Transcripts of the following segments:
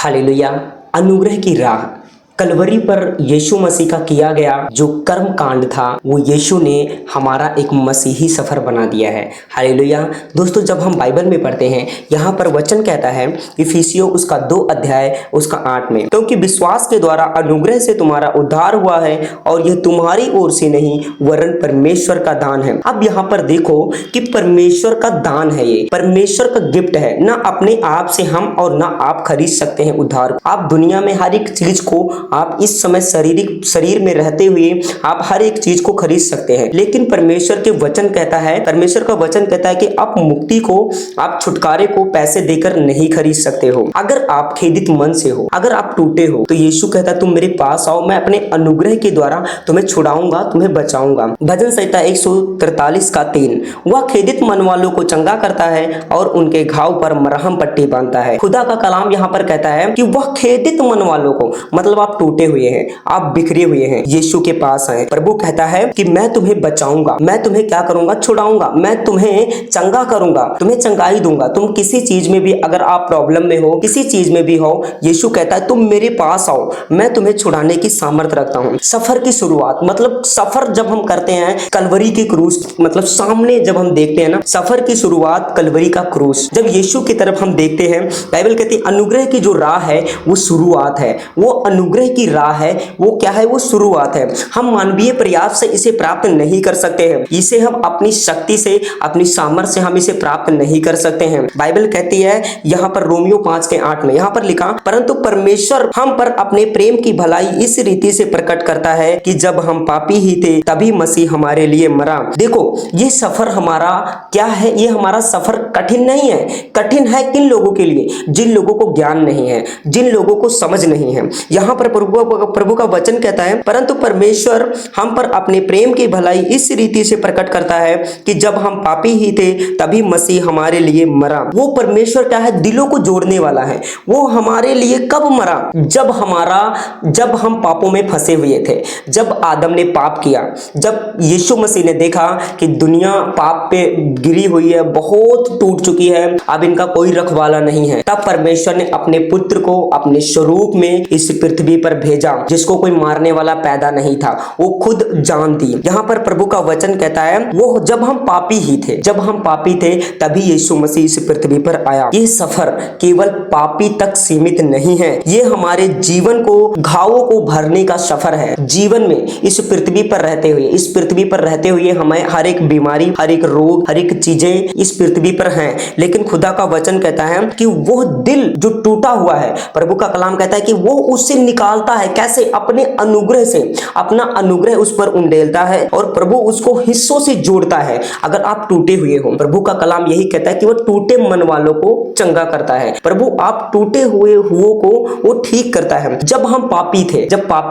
Hallelujah. अनुग्रह की राह। कलवरी पर यीशु मसीह का किया गया जो कर्म कांड था वो यीशु ने हमारा एक मसीही सफ़र बना दिया है। हालेलुया। दोस्तों, जब हम बाइबल में पढ़ते हैं यहाँ पर वचन कहता है इफिसियों उसका 2 अध्याय उसका 8 में, क्योंकि विश्वास के द्वारा अनुग्रह से तुम्हारा उद्धार हुआ है और यह तुम्हारी ओर से नहीं वरन परमेश्वर का दान है। अब यहाँ पर देखो कि परमेश्वर का दान है, ये परमेश्वर का गिफ्ट है। ना अपने आप से हम और ना आप खरीद सकते हैं उद्धार। आप दुनिया में हर एक चीज को आप इस समय शरीर में रहते हुए आप हर एक चीज को खरीद सकते हैं, लेकिन परमेश्वर का वचन कहता है कि आप मुक्ति को, आप छुटकारे को पैसे देकर नहीं खरीद सकते हो। अगर आप खेदित मन से हो, अगर आप टूटे हो, तो यीशु कहता है तुम मेरे पास आओ, मैं अपने अनुग्रह के द्वारा तुम्हें छुड़ाऊंगा, तुम्हें बचाऊंगा। भजन संहिता 143 का 3, वह खेदित मन वालों को चंगा करता है और उनके घाव पर मरहम पट्टी बांधता है। खुदा का कलाम यहाँ पर कहता है कि वह खेदित मन वालों को, मतलब आप टूटे हुए हैं, आप बिखरे हुए हैं, यीशु के पास आए। प्रभु कहता है कि मैं तुम्हें बचाऊंगा, मैं तुम्हें क्या करूंगा, छुड़ाऊंगा, मैं तुम्हें चंगा करूंगा, तुम्हें चंगाई दूंगा। तुम किसी चीज में भी अगर आप प्रॉब्लम में हो, किसी चीज में भी हो, यीशु कहता है तुम मेरे पास आओ, मैं तुम्हें छुड़ाने की सामर्थ्य रखता हूँ। सफर की शुरुआत, मतलब सफर जब हम करते हैं कलवरी की क्रूस, मतलब सामने जब हम देखते हैं ना, सफर की शुरुआत कलवरी का क्रूस। जब यीशु की तरफ हम देखते हैं, बाइबल कहती है अनुग्रह की जो राह है वो शुरुआत है, वो अनुग्रह की राह है, वो क्या है, वो शुरुआत है। हम मानवीय प्रयास से इसे प्राप्त नहीं कर सकते हैं, इसे हम अपनी शक्ति से, अपनी सामर्थ्य से हम इसे प्राप्त नहीं कर सकते हैं। बाइबल कहती है यहाँ पर रोमियो 5 के 8 में, यहाँ पर लिखा परंतु परमेश्वर हम पर अपने प्रेम की भलाई इस रीति से प्रकट करता है कि जब हम पापी ही थे तभी मसीह हमारे लिए मरा। देखो ये सफर हमारा क्या है, ये हमारा सफर कठिन नहीं है। कठिन है किन लोगों के लिए, जिन लोगों को ज्ञान नहीं है, जिन लोगों को समझ नहीं है। यहाँ पर प्रभु का वचन कहता है परंतु परमेश्वर हम पर अपने प्रेम की भलाई इस रीति से प्रकट करता है कि जब हम पापी ही थे तभी मसीह हमारे लिए मरा। वो परमेश्वर क्या है, दिलों को जोड़ने वाला है। वो हमारे लिए कब मरा, जब हम पापों में फंसे हुए थे, जब आदम ने पाप किया, जब यीशु मसीह ने देखा कि दुनिया पाप पे गिरी हुई है, बहुत टूट चुकी है, अब इनका कोई रखवाला नहीं है, तब परमेश्वर ने अपने पुत्र को अपने स्वरूप में इस पृथ्वी पर भेजा, जिसको कोई मारने वाला पैदा नहीं था, वो खुद जान दी। यहाँ पर प्रभु का वचन कहता है वो जब हम पापी थे तभी यीशु मसीह इस पृथ्वी पर आया। ये सफर केवल पापी तक सीमित नहीं है, ये हमारे जीवन को, घावों को भरने का सफर है। जीवन में इस पृथ्वी पर रहते हुए हमें हर एक बीमारी, हर एक रोग, हर एक चीजें इस पृथ्वी पर हैं, लेकिन खुदा का वचन कहता है कि वो दिल जो टूटा हुआ है, प्रभु का कलाम कहता है कि वो उससे निकालता है। कैसे? अपने अनुग्रह से, अपना अनुग्रह उस पर उंडेलता है और प्रभु उसको हिस्सों से जोड़ता है। अगर आप टूटे हुए हो, प्रभु का कलाम यही कहता है कि वो टूटे मन वालों को चंगा करता है। प्रभु आप टूटे हुए को वो ठीक करता है। जब हम पापी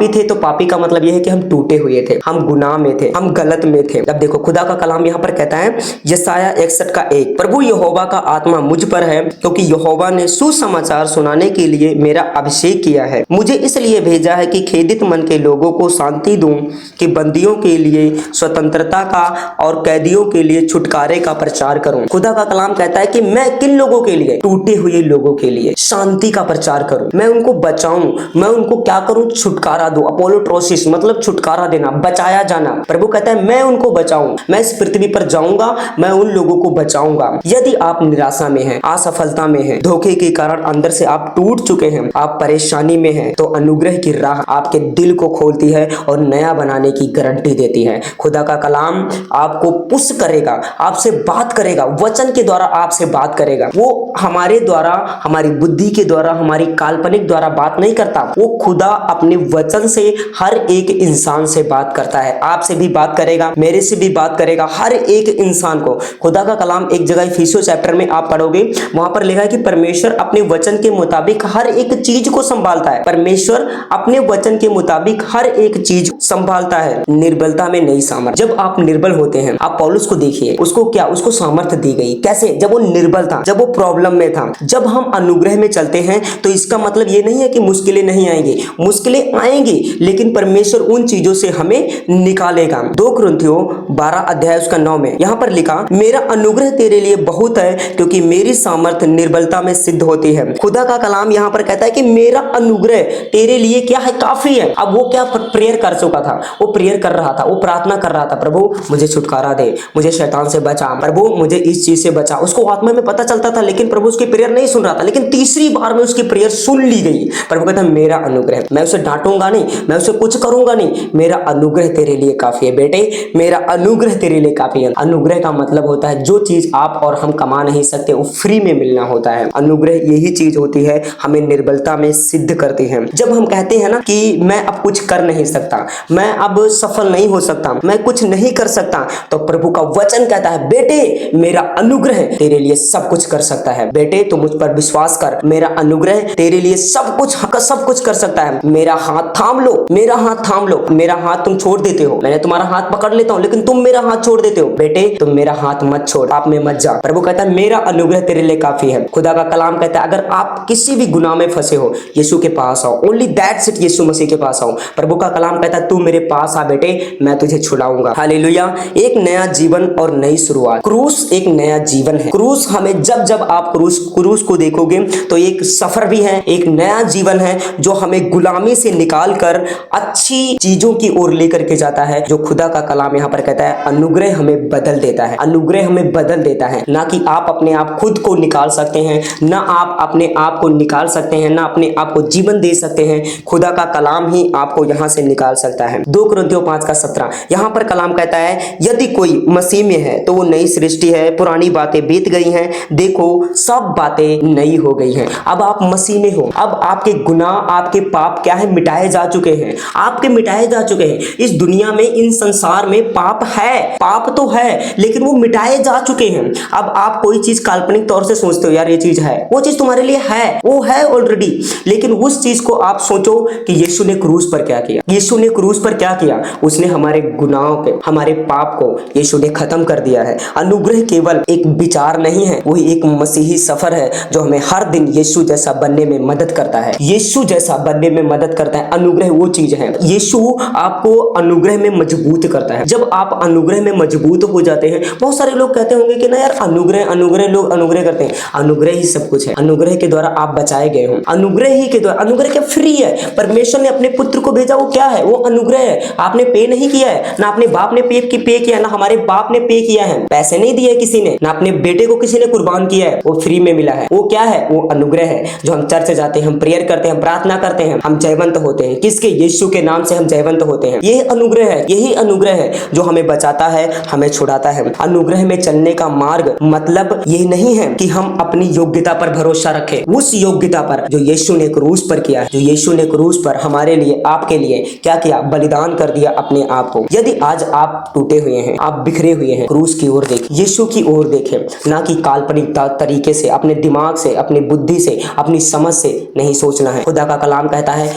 थे तो पापी का मतलब यह है कि हम टूटे हुए थे, हम गुनाह में थे, हम गलत में थे। अब देखो खुदा का कलाम यहाँ पर कहता है यशायाह 61 का 1, प्रभु यहोवा का आत्मा मुझ पर है क्योंकि यहोवा ने सुसमाचार सुनाने के लिए मेरा अभिषेक किया है, मुझे इसलिए भेजा है कि खेदित मन के लोगों को शांति दूं, कि बंदियों के लिए स्वतंत्रता का और कैदियों के लिए छुटकारे का प्रचार करूं। खुदा का कलाम कहता है कि मैं किन लोगों के लिए, टूटे हुए लोगों के लिए शांति का प्रचार करूं, मैं उनको बचाऊं, मैं उनको क्या करूं, छुटकारा दूं। अपोलोट्रोसिस मतलब छुटकारा देना, बचाया जाना। प्रभु कहता है मैं उनको बचाऊं, मैं इस पृथ्वी पर जाऊंगा, मैं उन लोगों को बचाऊंगा। यदि आप निराशा में हैं, असफलता में हैं, धोखे के कारण अंदर से आप टूट चुके हैं, आप परेशानी में हैं, तो अनुग्रह की राह आपके दिल को खोलती है और नया बनाने की गारंटी देती है। खुदा का कलाम आपको पुश करेगा, आपसे बात करेगा, वचन के द्वारा आपसे बात करेगा। वो हमारे द्वारा, हमारी बुद्धि के द्वारा, हमारी काल्पनिक द्वारा बात नहीं करता। वो खुदा अपने वचन से हर एक इंसान से बात करता है। आपसे भी बात करेगा, मेरे से भी बात करेगा, हर एक इंसान को। खुदा का कलाम एक जगह इफिसियों चैप्टर में आप पढ़ोगे, वहां पर लिखा है कि परमेश्वर अपने वचन के मुताबिक हर एक चीज को संभालता है। परमेश्वर अपने वचन के मुताबिक हर एक चीज संभालता है। निर्बलता में नहीं सामर्थ्य। जब आप निर्बल होते हैं, आप पौलुस को देखिए, उसको सामर्थ्य दी गई। कैसे? जब वो निर्बल था, जब वो प्रॉब्लम में था। जब हम अनुग्रह में चलते हैं तो इसका मतलब ये नहीं है कि मुश्किलें नहीं आएंगी, मुश्किलें आएंगी, लेकिन परमेश्वर उन चीजों से हमें निकालेगा। 2 कुरिन्थियों 12 अध्याय उसका 9 में यहाँ पर लिखा, मेरा अनुग्रह तेरे लिए बहुत है क्योंकि मेरी सामर्थ्य निर्बलता में सिद्ध होती है। खुदा का कलाम यहाँ पर कहता है कि मेरा अनुग्रह तेरे लिए क्या है? काफी है। अब वो क्या प्रेयर कर चुका था, वो प्रेयर कर रहा था, वो प्रार्थना कर रहा था, प्रभु मुझे छुटकारा दे, मुझे शैतान से बचा, प्रभु मुझे इस चीज से बचा। उसको आत्मा में पता चलता था, लेकिन प्रभु उसकी प्रेयर नहीं सुन रहा था। लेकिन तीसरी बार में उसकी प्रेयर सुन ली गई। प्रभु कहता है मेरा अनुग्रह, मैं उसे डांटूंगा नहीं, मैं उसे कुछ करूंगा नहीं, मेरा अनुग्रह तेरे लिए काफी है। बेटे, मेरा अनुग्रह तेरे लिए काफी है। अनुग्रह का मतलब होता है जो चीज आप और हम कमा नहीं सकते वो फ्री में मिलना होता है। अनुग्रह यही चीज होती है, हमें निर्बलता में सिद्ध करती है। जब हम कहते हैं ना कि मैं अब कुछ कर नहीं सकता, मैं अब सफल नहीं हो सकता, मैं कुछ नहीं कर सकता, तो प्रभु का वचन कहता है बेटे मेरा अनुग्रह तेरे लिए सब कुछ कर सकता है। बेटे तू मुझ पर विश्वास कर, मेरा अनुग्रह तेरे लिए सब कुछ कर सकता है। मेरा हाथ थाम लो, मेरा हाथ थाम लो। मेरा हाथ तुम छोड़ देते हो, मैंने तुम्हारा हाथ पकड़ लेता हूं, लेकिन तुम मेरा हाथ छोड़ देते हो। बेटे तुम मेरा हाथ मत छोड़, पाप में मत जा। प्रभु कहता है मेरा अनुग्रह तेरे लिए काफी है। खुदा का कलाम कहता है अगर आप किसी भी गुनाह में फंसे हो, यीशु के पास आओ। ओनली दैट्स इट, यीशु मसीह के पास आओ। प्रभु का कलाम कहता है तू मेरे पास आ बेटे, मैं तुझे छुड़ाऊंगा। हालेलुया। एक नया जीवन और नई शुरुआत। क्रूस एक नया जीवन है। क्रूस हमें जब आप क्रूस को देखोगे तो एक सफर भी है, एक नया जीवन है जो हमें गुलामी से निकाल कर अच्छी चीजों की ओर लेकर के जाता है। जो खुदा का कलाम यहाँ पर कहता है अनुग्रह हमें बदल देता है, अनुग्रह हमें बदल देता है। ना कि आप अपने आप खुद को निकाल सकते हैं, ना आप अपने आप को निकाल सकते हैं, ना अपने आप को जीवन दे सकते हैं। खुदा का कलाम ही आपको यहाँ से निकाल सकता है। 2 कुरिन्थियों 5:17 यहाँ पर कलाम कहता है यदि कोई मसीह में है तो वो नई सृष्टि है, पुरानी बातें बीत गई हैं, देखो सब बातें नई हो गई हैं। अब आप मसीह में हो, अब आपके गुनाह, आपके पाप क्या है? मिटाए जा चुके हैं, आपके मिटाए जा चुके हैं। इस दुनिया में, इन संसार में पाप है, पाप तो है, लेकिन वो मिटाए जा चुके हैं। अब आप कोई चीज काल्पनिक तौर से सोचते हो यार ये चीज है, वो चीज तुम्हारे लिए है, वो है ऑलरेडी, लेकिन उस चीज को आप सोचो कि यीशु ने क्रूस पर क्या किया। यीशु ने क्रूस पर क्या किया? उसने हमारे गुनाहों के, हमारे पाप को यीशु ने खत्म कर दिया है। अनुग्रह केवल एक विचार नहीं है, वही एक मसीही सफर है जो हमें हर दिन यीशु जैसा बनने में मदद करता है। यीशु जैसा बनने में मदद करता है। अनुग्रह वो चीज है, यीशु आपको अनुग्रह में मजबूत करता है। जब आप अनुग्रह में मजबूत हो जाते हैं, बहुत सारे लोग कहते होंगे कि ना यार अनुग्रह लोग अनुग्रह करते हैं। अनुग्रह ही सब कुछ है। अनुग्रह के द्वारा आप बचाए गए हो, अनुग्रह ही के द्वारा। अनुग्रह क्या? फ्री है। परमेश्वर ने अपने पुत्र को भेजा, वो क्या है? वो अनुग्रह है। आपने पे नहीं किया है, ना अपने बाप ने पे किया, ना हमारे बाप ने पे किया है, पैसे नहीं दिए किसी ने, ना अपने बेटे को किसी ने कुर्बान किया है, वो फ्री में मिला है। वो क्या है? वो अनुग्रह है। जो हम चर्च जाते हैं, हम प्रेयर करते हैं, हम प्रार्थना करते हैं, हम जयवंत होते हैं। किसके? यीशु के नाम से हम जयवंत होते हैं। यही अनुग्रह है, यही अनुग्रह है जो हमें बचाता है, हमें छुड़ाता है। अनुग्रह में चलने का मार्ग मतलब ये नहीं है कि हम अपनी योग्यता पर भरोसा रखें, उस योग्यता पर जो यीशु ने क्रूस पर किया, जो यीशु ने क्रूस पर हमारे लिए, आपके लिए क्या किया? बलिदान कर दिया अपने आप को। यदि आज आप टूटे हुए हैं, आप बिखरे हुए हैं, क्रूस की ओर देखें, यीशु की ओर देखें, ना कि काल्पनिक तरीके से, अपने दिमाग से, अपनी बुद्धि से, अपनी समझ से नहीं सोचना है। खुदा का कलाम कहता है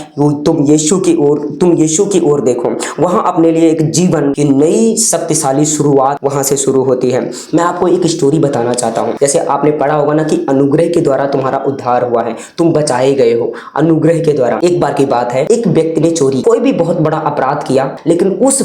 तुम यीशु की ओर देखो, वहां अपने लिए एक जीवन की नई शक्तिशाली शुरुआत वहां से शुरू होती है। मैं आपको एक स्टोरी बताना चाहता हूं। जैसे आपने पढ़ा होगा ना कि अनुग्रह के द्वारा तुम्हारा उद्धार हुआ है, तुम बचाए गए हो अनुग्रह के द्वारा। एक बार की बात है, एक व्यक्ति ने चोरी, कोई भी बहुत बड़ा अपराध किया, लेकिन उस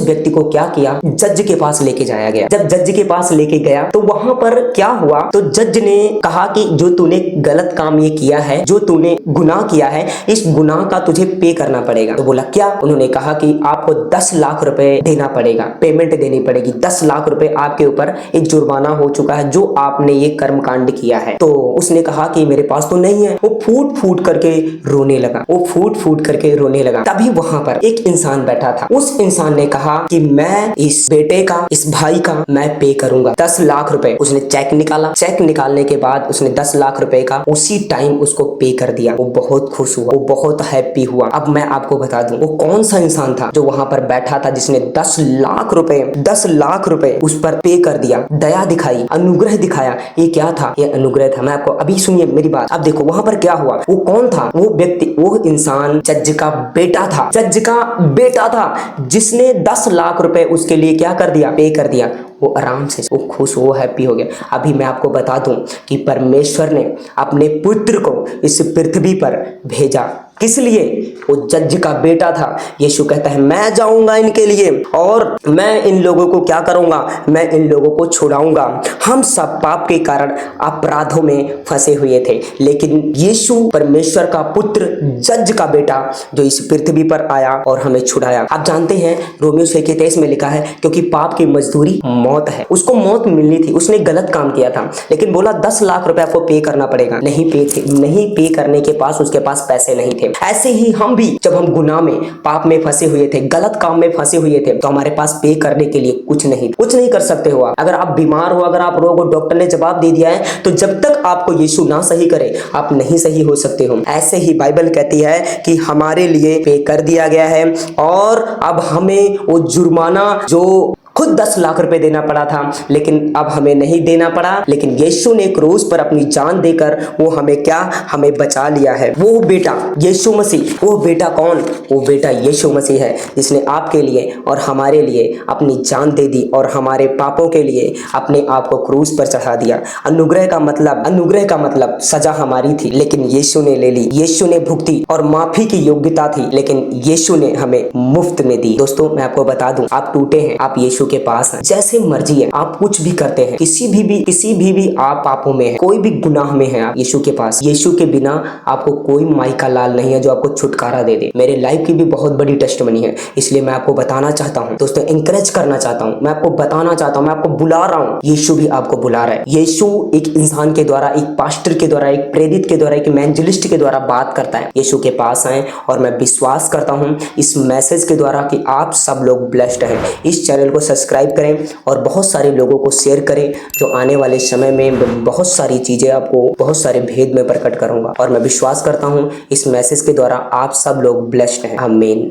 व्यक्ति को क्या किया? जज के पास लेके जाया गया। जब जज के पास लेके गया तो वहां पर क्या हुआ? तो जज ने कहा कि जो तूने गलत काम ये किया है, जो तूने गुनाह किया है, इस गुनाह का तुझे पे करना पड़ेगा। तो बोला क्या? उन्होंने कहा कि आपको 10 लाख रुपए देना पड़ेगा, पेमेंट देनी पड़ेगी। 10 लाख रुपए आपके ऊपर एक जुर्माना हो चुका है जो आपने ये कर्मकांड किया है। तो उसने कहा कि मेरे पास तो नहीं है। वो फूट फूट करके रोने लगा। तभी वहां पर एक इंसान बैठा था। उस इंसान ने कहा कि मैं इस बेटे का, इस भाई का मैं पे करूंगा 10 लाख रुपए। उसने चेक निकाला, चेक निकालने के बाद उसने 10 लाख रुपए का उसी टाइम उसको पे कर दिया। वो बहुत खुश हुआ, वो बहुत हैप्पी हुआ। अब मैं आपको बता दूं वो कौन सा इंसान था जो वहां पर बैठा था, जिसने 10 लाख रुपए उस पर पे कर दिया, दया दिखाई, अनुग्रह दिखाया। ये क्या था? ये अनुग्रह था। मैं आपको अभी, सुनिए मेरी बात। अब देखो वहां पर क्या हुआ। वो कौन था? वो व्यक्ति, वो इंसान जज का बेटा था, जज का बेटा था, जिसने 10 लाख रुपए उसके लिए क्या कर दिया, पे कर दिया। वो आराम से, वो खुश, वो हैप्पी हो गया। अभी मैं आपको बता दूं कि परमेश्वर ने अपने पुत्र को इस पृथ्वी पर भेजा, किस लिए? वो जज का बेटा था। यीशु कहता है मैं जाऊंगा इनके लिए और मैं इन लोगों को क्या करूंगा, मैं इन लोगों को छुड़ाऊंगा। हम सब पाप के कारण अपराधों में फंसे हुए थे, लेकिन यीशु परमेश्वर का पुत्र, जज का बेटा, जो इस पृथ्वी पर आया और हमें छुड़ाया। आप जानते हैं रोमियो 6:23 में लिखा है, क्योंकि पाप की मजदूरी मौत है। उसको मौत मिलनी थी, उसने गलत काम किया था, लेकिन बोला 10 लाख रुपए आपको पे करना पड़ेगा। नहीं पे करने के पास उसके पास पैसे नहीं थे। ऐसे ही हम भी, जब हम गुनाह में, पाप में फंसे हुए थे, गलत काम में फंसे हुए थे, तो हमारे पास पे करने के लिए कुछ नहीं कर सकते हो आप। अगर आप बीमार हो, अगर आप रोग हो, डॉक्टर ने जवाब दे दिया है, तो जब तक आपको यीशु ना सही करे, आप नहीं सही हो सकते हो। ऐसे ही बाइबल कहती है कि हमारे लिए पे कर दिया गया है और अब हमें वो जुर्माना जो खुद 10 लाख रुपए देना पड़ा था, लेकिन अब हमें नहीं देना पड़ा, लेकिन यीशु ने क्रूस पर अपनी जान देकर वो हमें क्या, हमें बचा लिया है। वो बेटा यीशु मसीह, वो बेटा कौन? वो बेटा यीशु मसीह है, जिसने आपके लिए और हमारे लिए अपनी जान दे दी और हमारे पापों के लिए अपने आप को क्रूस पर चढ़ा दिया। अनुग्रह का मतलब सजा हमारी थी, लेकिन यीशु ने ले ली, यीशु ने भुगती, और माफी की योग्यता थी, लेकिन यीशु ने हमें मुफ्त में दी। दोस्तों मैं आपको बता दूं, आप टूटे हैं, आप यीशु के पास है, जैसे मर्जी है, आप कुछ भी करते हैं, किसी भी आप पापों में है, कोई भी गुनाह में है, आप यीशु के पास। यीशु के बिना आपको कोई माई का लाल नहीं है जो आपको छुटकारा दे दे। मेरे लाइफ की भी बहुत बड़ी टेस्टमनी है, इसलिए मैं आपको बताना चाहता हूँ दोस्तों, इंकरेज करना चाहता हूँ, मैं आपको बताना चाहता हूँ, मैं आपको बुला रहा हूँ। यीशु भी आपको बुला रहा है। यीशु एक इंसान के द्वारा, एक पास्टर के द्वारा, एक प्रेरित के द्वारा, एक इवेंजलिस्ट के द्वारा बात करता है। यीशु के पास आए, और मैं विश्वास करता हूँ इस मैसेज के द्वारा कि आप सब लोग ब्लेस्ड हैं। इस चैनल को सब्सक्राइब करें और बहुत सारे लोगों को शेयर करें, जो आने वाले समय में बहुत सारी चीजें आपको, बहुत सारे भेद में प्रकट करूंगा, और मैं विश्वास करता हूं इस मैसेज के द्वारा आप सब लोग ब्लेस्ड हैं। आमीन।